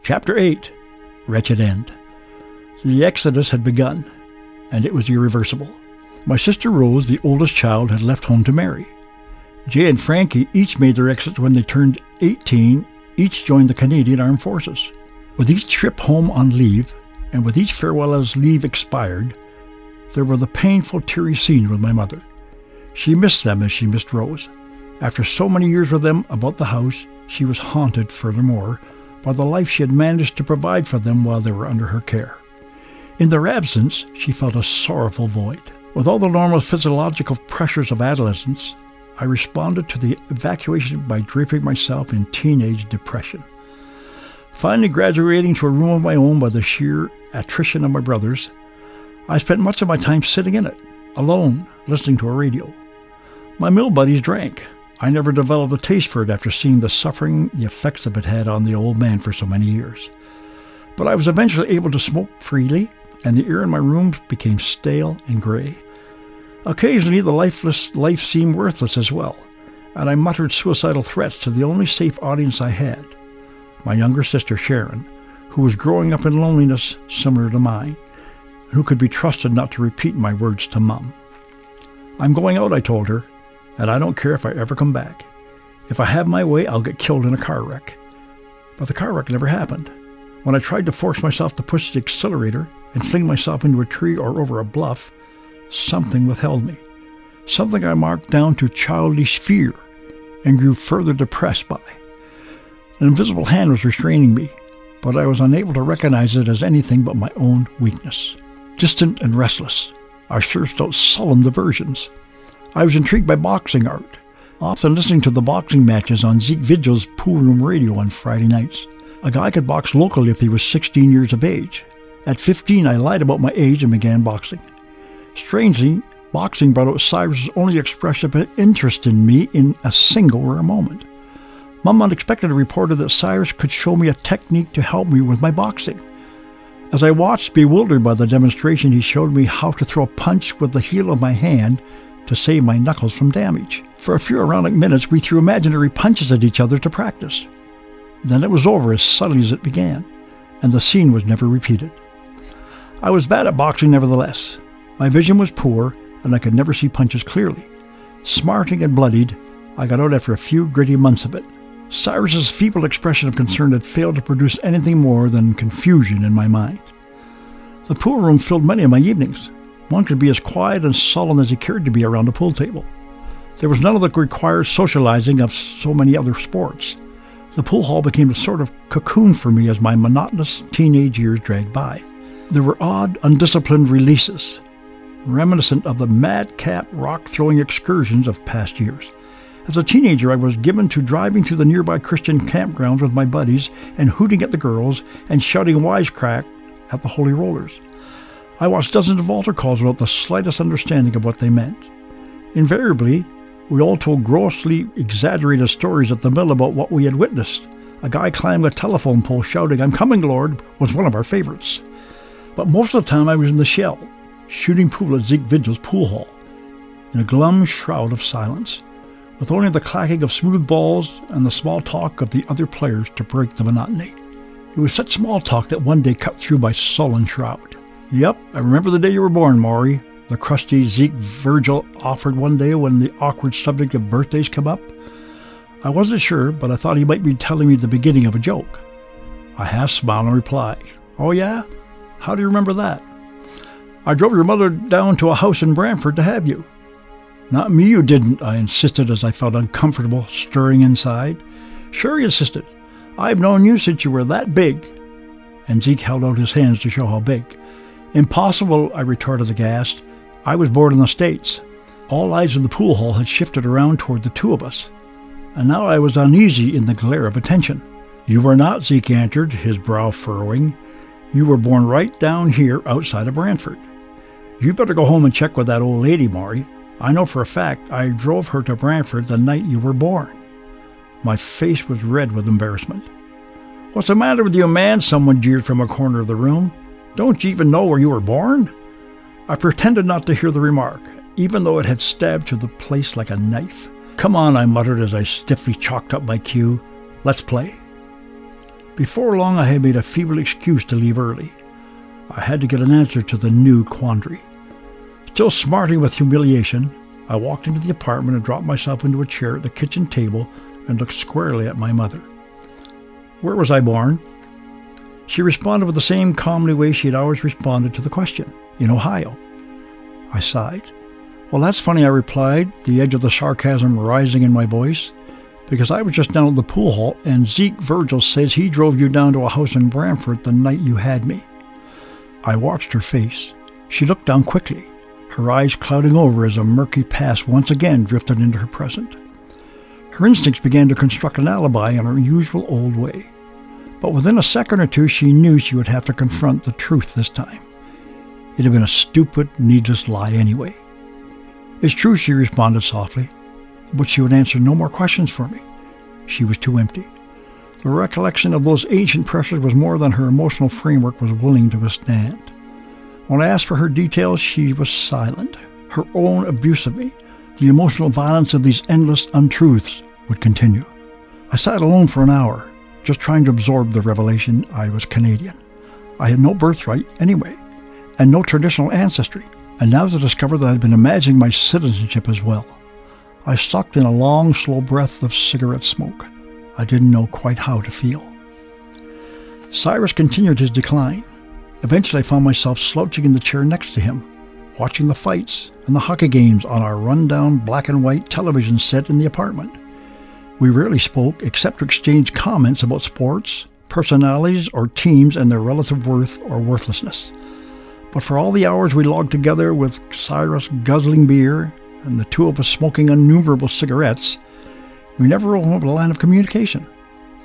Chapter 8. Wretched End. The exodus had begun, and it was irreversible. My sister Rose, the oldest child, had left home to marry. Jay and Frankie each made their exit when they turned 18, each joined the Canadian Armed Forces. With each trip home on leave, and with each farewell as leave expired, there were the painful, teary scenes with my mother. She missed them as she missed Rose. After so many years with them about the house, she was haunted, furthermore, by the life she had managed to provide for them while they were under her care. In their absence, she felt a sorrowful void. With all the normal physiological pressures of adolescence, I responded to the evacuation by draping myself in teenage depression. Finally graduating to a room of my own by the sheer attrition of my brothers, I spent much of my time sitting in it, alone, listening to a radio. My mill buddies drank. I never developed a taste for it after seeing the suffering the effects of it had on the old man for so many years. But I was eventually able to smoke freely, and the air in my room became stale and gray. Occasionally, the lifeless life seemed worthless as well, and I muttered suicidal threats to the only safe audience I had, my younger sister Sharon, who was growing up in loneliness similar to mine, and who could be trusted not to repeat my words to Mum. "I'm going out," I told her, "and I don't care if I ever come back. If I have my way, I'll get killed in a car wreck." But the car wreck never happened. When I tried to force myself to push the accelerator and fling myself into a tree or over a bluff, something withheld me. Something I marked down to childish fear and grew further depressed by. An invisible hand was restraining me, but I was unable to recognize it as anything but my own weakness. Distant and restless, I searched out sullen diversions. I was intrigued by boxing art, often listening to the boxing matches on Zeke Vigil's pool room radio on Friday nights. A guy could box locally if he was 16 years of age. At 15, I lied about my age and began boxing. Strangely, boxing brought out Cyrus's only expression of interest in me in a single rare moment. Mum unexpectedly reported that Cyrus could show me a technique to help me with my boxing. As I watched, bewildered by the demonstration, he showed me how to throw a punch with the heel of my hand to save my knuckles from damage. For a few ironic minutes, we threw imaginary punches at each other to practice. Then it was over as suddenly as it began, and the scene was never repeated. I was bad at boxing nevertheless. My vision was poor, and I could never see punches clearly. Smarting and bloodied, I got out after a few gritty months of it. Cyrus's feeble expression of concern had failed to produce anything more than confusion in my mind. The pool room filled many of my evenings. One could be as quiet and sullen as he cared to be around a pool table. There was none of the required socializing of so many other sports. The pool hall became a sort of cocoon for me as my monotonous teenage years dragged by. There were odd, undisciplined releases, reminiscent of the madcap rock-throwing excursions of past years. As a teenager, I was given to driving through the nearby Christian campgrounds with my buddies and hooting at the girls and shouting wisecrack at the holy rollers. I watched dozens of altar calls without the slightest understanding of what they meant. Invariably, we all told grossly exaggerated stories at the mill about what we had witnessed. A guy climbing a telephone pole shouting, "I'm coming, Lord," was one of our favorites. But most of the time I was in the shell, shooting pool at Zeke Vigil's pool hall, in a glum shroud of silence, with only the clacking of smooth balls and the small talk of the other players to break the monotony. It was such small talk that one day cut through my sullen shroud. "Yep, I remember the day you were born, Maury," the crusty Zeke Vigil offered one day when the awkward subject of birthdays came up. I wasn't sure, but I thought he might be telling me the beginning of a joke. I half smiled and replied, "Oh yeah? How do you remember that?" "I drove your mother down to a house in Brantford to have you." "Not me, you didn't," I insisted as I felt uncomfortable, stirring inside. "Sure," he insisted. "I've known you since you were that big." And Zeke held out his hands to show how big. "Impossible," I retorted aghast. "I was born in the States." All eyes in the pool hall had shifted around toward the two of us, and now I was uneasy in the glare of attention. "You were not," Zeke answered, his brow furrowing. "You were born right down here outside of Brantford. You better go home and check with that old lady, Maury. I know for a fact I drove her to Brantford the night you were born." My face was red with embarrassment. "What's the matter with you, man?" someone jeered from a corner of the room. "Don't you even know where you were born?" I pretended not to hear the remark, even though it had stabbed to the place like a knife. "Come on," I muttered as I stiffly chalked up my cue. "Let's play." Before long, I had made a feeble excuse to leave early. I had to get an answer to the new quandary. Still smarting with humiliation, I walked into the apartment and dropped myself into a chair at the kitchen table and looked squarely at my mother. Where was I born? She responded with the same calmly way she had always responded to the question, in Ohio. I sighed. Well, that's funny, I replied, the edge of the sarcasm rising in my voice, because I was just down at the pool hall and Zeke Virgil says he drove you down to a house in Brantford the night you had me. I watched her face. She looked down quickly, her eyes clouding over as a murky past once again drifted into her present. Her instincts began to construct an alibi in her usual old way. But within a second or two, she knew she would have to confront the truth this time. It had been a stupid, needless lie anyway. It's true, she responded softly, but she would answer no more questions for me. She was too empty. The recollection of those ancient pressures was more than her emotional framework was willing to withstand. When I asked for her details, she was silent. Her own abuse of me, the emotional violence of these endless untruths, would continue. I sat alone for an hour, just trying to absorb the revelation I was Canadian. I had no birthright anyway, and no traditional ancestry, and now to discover that I had been imagining my citizenship as well. I sucked in a long, slow breath of cigarette smoke. I didn't know quite how to feel. Cyrus continued his decline. Eventually I found myself slouching in the chair next to him, watching the fights and the hockey games on our run-down black and white television set in the apartment. We rarely spoke except to exchange comments about sports, personalities, or teams and their relative worth or worthlessness. But for all the hours we logged together with Cyrus guzzling beer and the two of us smoking innumerable cigarettes, we never opened up a line of communication.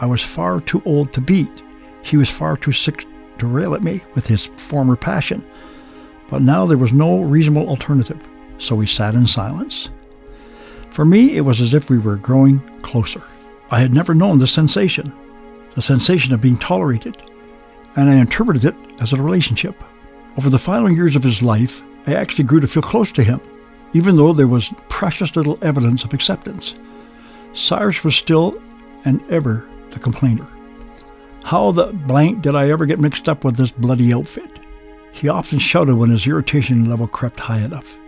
I was far too old to beat. He was far too sick to rail at me with his former passion. But now there was no reasonable alternative, so we sat in silence. For me, it was as if we were growing closer. I had never known the sensation of being tolerated, and I interpreted it as a relationship. Over the final years of his life, I actually grew to feel close to him, even though there was precious little evidence of acceptance. Cyrus was still and ever the complainer. How the blank did I ever get mixed up with this bloody outfit? He often shouted when his irritation level crept high enough.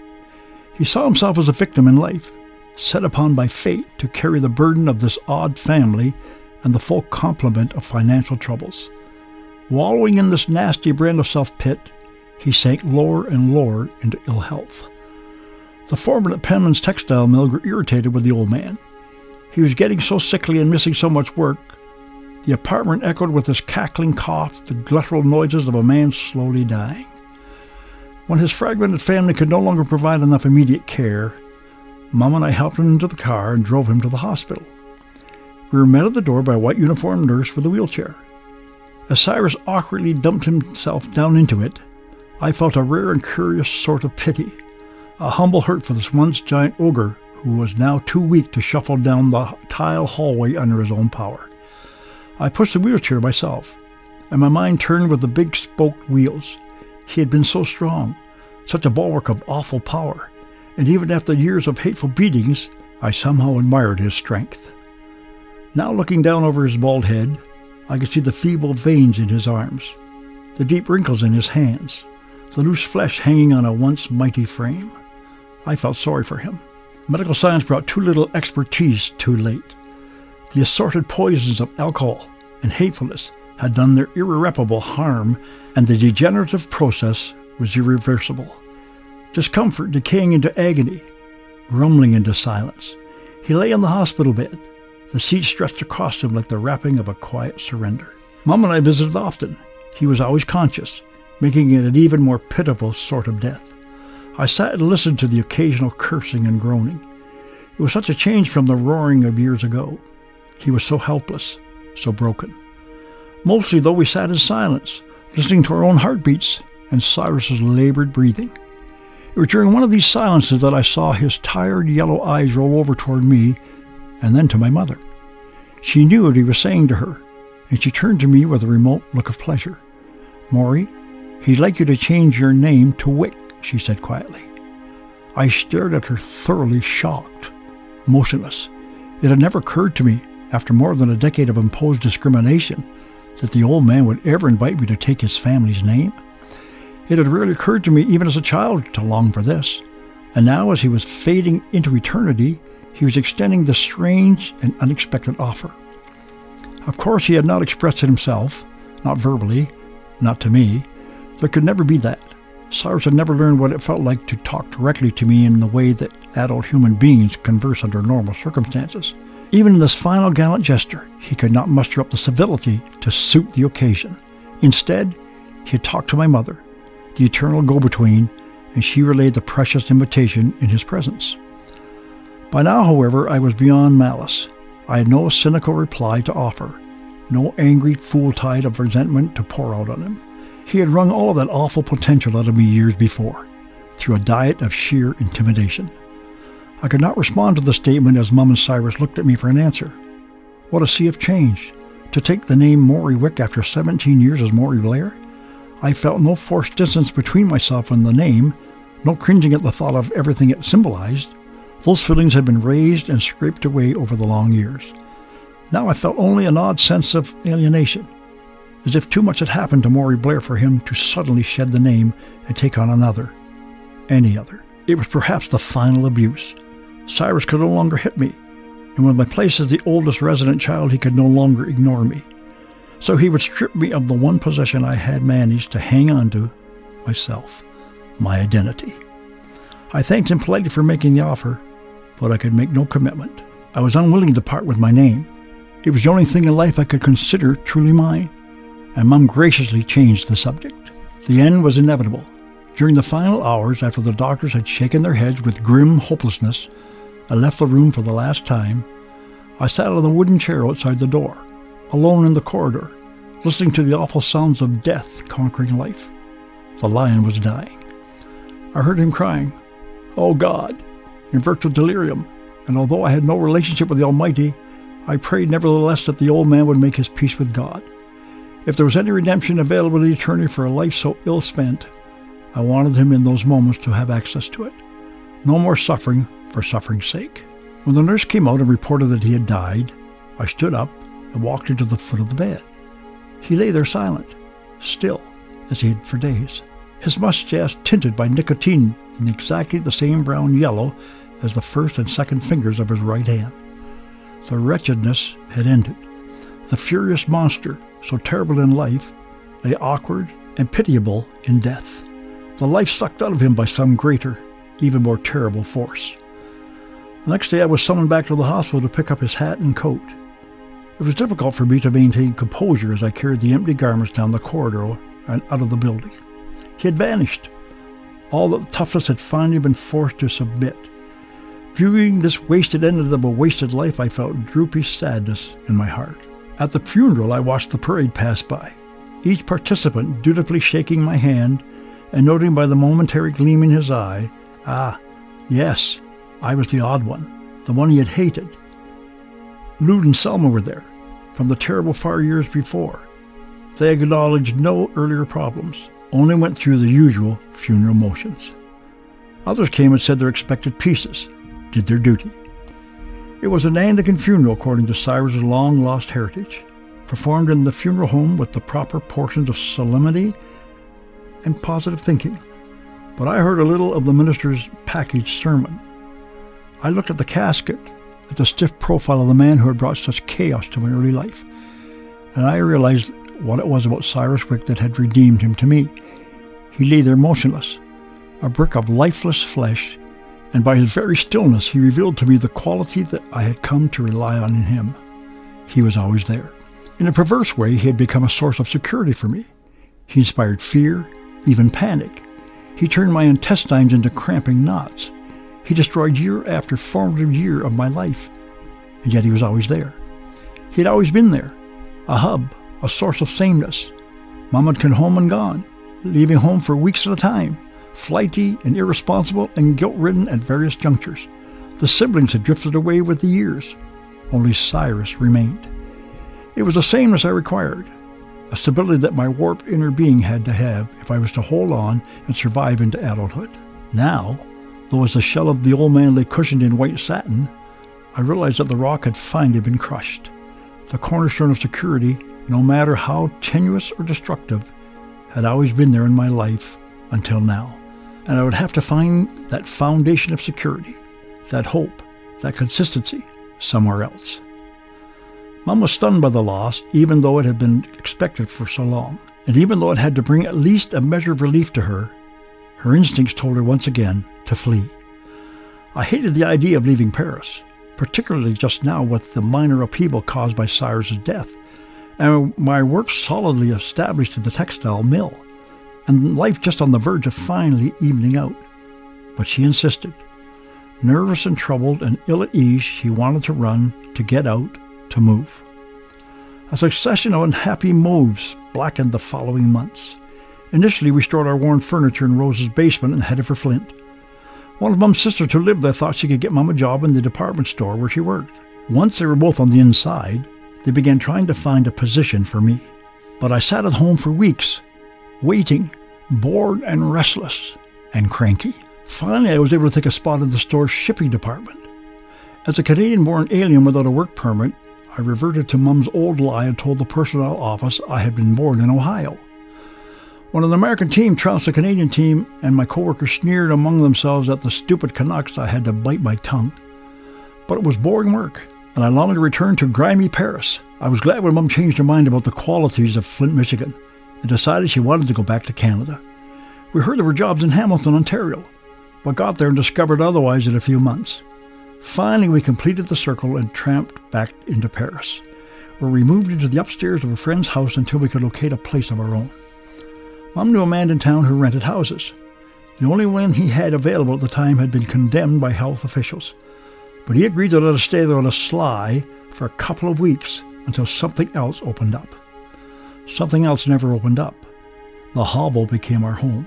He saw himself as a victim in life, set upon by fate to carry the burden of this odd family and the full complement of financial troubles. Wallowing in this nasty brand of self-pit, he sank lower and lower into ill health. The foreman at Penman's textile mill grew irritated with the old man. He was getting so sickly and missing so much work. The apartment echoed with his cackling cough, the guttural noises of a man slowly dying. When his fragmented family could no longer provide enough immediate care, Mom and I helped him into the car and drove him to the hospital. We were met at the door by a white uniformed nurse with a wheelchair. As Cyrus awkwardly dumped himself down into it, I felt a rare and curious sort of pity, a humble hurt for this once giant ogre who was now too weak to shuffle down the tile hallway under his own power. I pushed the wheelchair myself, and my mind turned with the big spoked wheels. He had been so strong, such a bulwark of awful power, and even after years of hateful beatings, I somehow admired his strength. Now looking down over his bald head, I could see the feeble veins in his arms, the deep wrinkles in his hands, the loose flesh hanging on a once mighty frame. I felt sorry for him. Medical science brought too little expertise too late. The assorted poisons of alcohol and hatefulness had done their irreparable harm, and the degenerative process was irreversible. Discomfort decaying into agony, rumbling into silence. He lay on the hospital bed, the sheet stretched across him like the wrapping of a quiet surrender. Mom and I visited often. He was always conscious, making it an even more pitiful sort of death. I sat and listened to the occasional cursing and groaning. It was such a change from the roaring of years ago. He was so helpless, so broken. Mostly, though, we sat in silence, listening to our own heartbeats and Cyrus's labored breathing. It was during one of these silences that I saw his tired yellow eyes roll over toward me and then to my mother. She knew what he was saying to her, and she turned to me with a remote look of pleasure. "Maury, he'd like you to change your name to Wick," she said quietly. I stared at her, thoroughly shocked, motionless. It had never occurred to me, after more than a decade of imposed discrimination, that the old man would ever invite me to take his family's name. It had rarely occurred to me, even as a child, to long for this. And now, as he was fading into eternity, he was extending this strange and unexpected offer. Of course, he had not expressed it himself, not verbally, not to me. There could never be that. Cyrus had never learned what it felt like to talk directly to me in the way that adult human beings converse under normal circumstances. Even in this final gallant gesture, he could not muster up the civility to suit the occasion. Instead, he had talked to my mother, the eternal go-between, and she relayed the precious invitation in his presence. By now, however, I was beyond malice. I had no cynical reply to offer, no angry fool tide of resentment to pour out on him. He had wrung all of that awful potential out of me years before, through a diet of sheer intimidation. I could not respond to the statement as Mum and Cyrus looked at me for an answer. What a sea of change! To take the name Maury Wick after 17 years as Maury Blair? I felt no forced distance between myself and the name, no cringing at the thought of everything it symbolized. Those feelings had been raised and scraped away over the long years. Now I felt only an odd sense of alienation, as if too much had happened to Maury Blair for him to suddenly shed the name and take on another, any other. It was perhaps the final abuse. Cyrus could no longer hit me, and with my place as the oldest resident child, he could no longer ignore me. So he would strip me of the one possession I had managed to hang on to, myself, my identity. I thanked him politely for making the offer, but I could make no commitment. I was unwilling to part with my name. It was the only thing in life I could consider truly mine, and Mum graciously changed the subject. The end was inevitable. During the final hours, after the doctors had shaken their heads with grim hopelessness, I left the room for the last time. I sat on the wooden chair outside the door, alone in the corridor, listening to the awful sounds of death conquering life. The lion was dying. I heard him crying, "Oh God," in virtual delirium, and although I had no relationship with the Almighty, I prayed nevertheless that the old man would make his peace with God. If there was any redemption available in eternity for a life so ill spent, I wanted him in those moments to have access to it. No more suffering for suffering's sake. When the nurse came out and reported that he had died, I stood up and walked into the foot of the bed. He lay there silent, still, as he had for days, his mustache tinted by nicotine in exactly the same brown yellow as the first and second fingers of his right hand. The wretchedness had ended. The furious monster, so terrible in life, lay awkward and pitiable in death. The life sucked out of him by some greater, even more terrible force. The next day I was summoned back to the hospital to pick up his hat and coat. It was difficult for me to maintain composure as I carried the empty garments down the corridor and out of the building. He had vanished. All the toughness had finally been forced to submit. Viewing this wasted end of a wasted life, I felt droopy sadness in my heart. At the funeral, I watched the parade pass by, each participant dutifully shaking my hand and noting by the momentary gleam in his eye, yes, I was the odd one, the one he had hated. Lude and Selma were there, from the terrible far years before. They acknowledged no earlier problems, only went through the usual funeral motions. Others came and said their expected pieces, did their duty. It was an Anglican funeral according to Cyrus's long-lost heritage, performed in the funeral home with the proper portions of solemnity and positive thinking. But I heard a little of the minister's packaged sermon. I looked at the casket, at the stiff profile of the man who had brought such chaos to my early life, and I realized what it was about Cyrus Wick that had redeemed him to me. He lay there motionless, a brick of lifeless flesh, and by his very stillness he revealed to me the quality that I had come to rely on in him. He was always there. In a perverse way, he had become a source of security for me. He inspired fear, even panic. He turned my intestines into cramping knots. He destroyed year after formative year of my life, and yet he was always there. He had always been there, a hub, a source of sameness. Mom had come home and gone, leaving home for weeks at a time, flighty and irresponsible and guilt-ridden at various junctures. The siblings had drifted away with the years. Only Cyrus remained. It was the sameness I required, a stability that my warped inner being had to have if I was to hold on and survive into adulthood. Now, though as the shell of the old man lay cushioned in white satin, I realized that the rock had finally been crushed. The cornerstone of security no matter how tenuous or destructive, had always been there in my life until now. And I would have to find that foundation of security, that hope, that consistency somewhere else. Mom was stunned by the loss, even though it had been expected for so long. And even though it had to bring at least a measure of relief to her, her instincts told her once again to flee. I hated the idea of leaving Paris, particularly just now with the minor upheaval caused by Cyrus's death, and my work solidly established at the textile mill, and life just on the verge of finally evening out. But she insisted. Nervous and troubled and ill at ease, she wanted to run, to get out, to move. A succession of unhappy moves blackened the following months. Initially, we stored our worn furniture in Rose's basement and headed for Flint. One of Mom's sisters who lived there thought she could get Mom a job in the department store where she worked. Once they were both on the inside, they began trying to find a position for me. But I sat at home for weeks, waiting, bored and restless, and cranky. Finally, I was able to take a spot in the store's shipping department. As a Canadian-born alien without a work permit, I reverted to Mom's old lie and told the personnel office I had been born in Ohio. When an American team trounced a Canadian team and my coworkers sneered among themselves at the stupid Canucks, I had to bite my tongue. But it was boring work, and I longed to return to grimy Paris. I was glad when Mom changed her mind about the qualities of Flint, Michigan, and decided she wanted to go back to Canada. We heard there were jobs in Hamilton, Ontario, but got there and discovered otherwise in a few months. Finally, we completed the circle and tramped back into Paris, where we moved into the upstairs of a friend's house until we could locate a place of our own. Mom knew a man in town who rented houses. The only one he had available at the time had been condemned by health officials, but he agreed to let us stay there on a sly for a couple of weeks until something else opened up. Something else never opened up. The hovel became our home.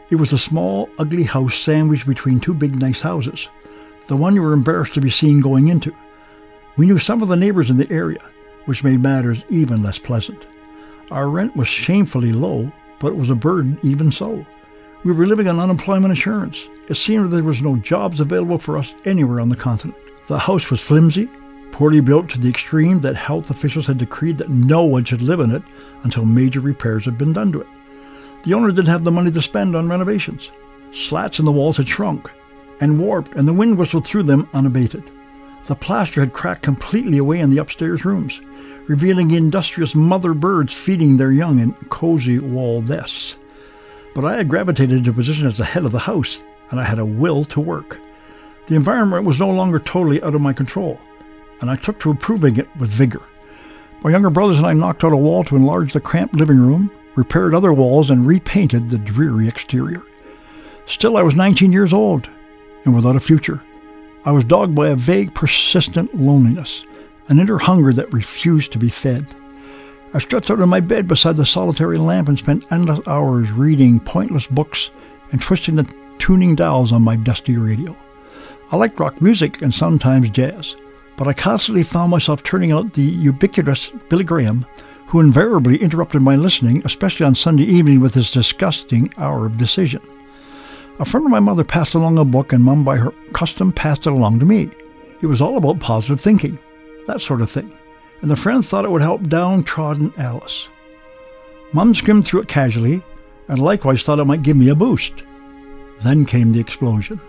It was a small, ugly house sandwiched between two big, nice houses, the one you were embarrassed to be seen going into. We knew some of the neighbors in the area, which made matters even less pleasant. Our rent was shamefully low, but it was a burden even so. We were living on unemployment insurance. It seemed there was no jobs available for us anywhere on the continent. The house was flimsy, poorly built to the extreme that health officials had decreed that no one should live in it until major repairs had been done to it. The owner didn't have the money to spend on renovations. Slats in the walls had shrunk and warped, and the wind whistled through them unabated. The plaster had cracked completely away in the upstairs rooms, revealing industrious mother birds feeding their young in cozy wall nests. But I had gravitated to a position as the head of the house, and I had a will to work. The environment was no longer totally out of my control, and I took to improving it with vigor. My younger brothers and I knocked out a wall to enlarge the cramped living room, repaired other walls, and repainted the dreary exterior. Still, I was 19 years old, and without a future. I was dogged by a vague, persistent loneliness, an inner hunger that refused to be fed. I stretched out on my bed beside the solitary lamp and spent endless hours reading pointless books and twisting the tuning dials on my dusty radio. I liked rock music and sometimes jazz, but I constantly found myself turning out the ubiquitous Billy Graham, who invariably interrupted my listening, especially on Sunday evening with his disgusting hour of decision. A friend of my mother passed along a book, and Mom, by her custom, passed it along to me. It was all about positive thinking, that sort of thing, and the friend thought it would help downtrodden Alice. Mom skimmed through it casually, and likewise thought it might give me a boost. Then came the explosion.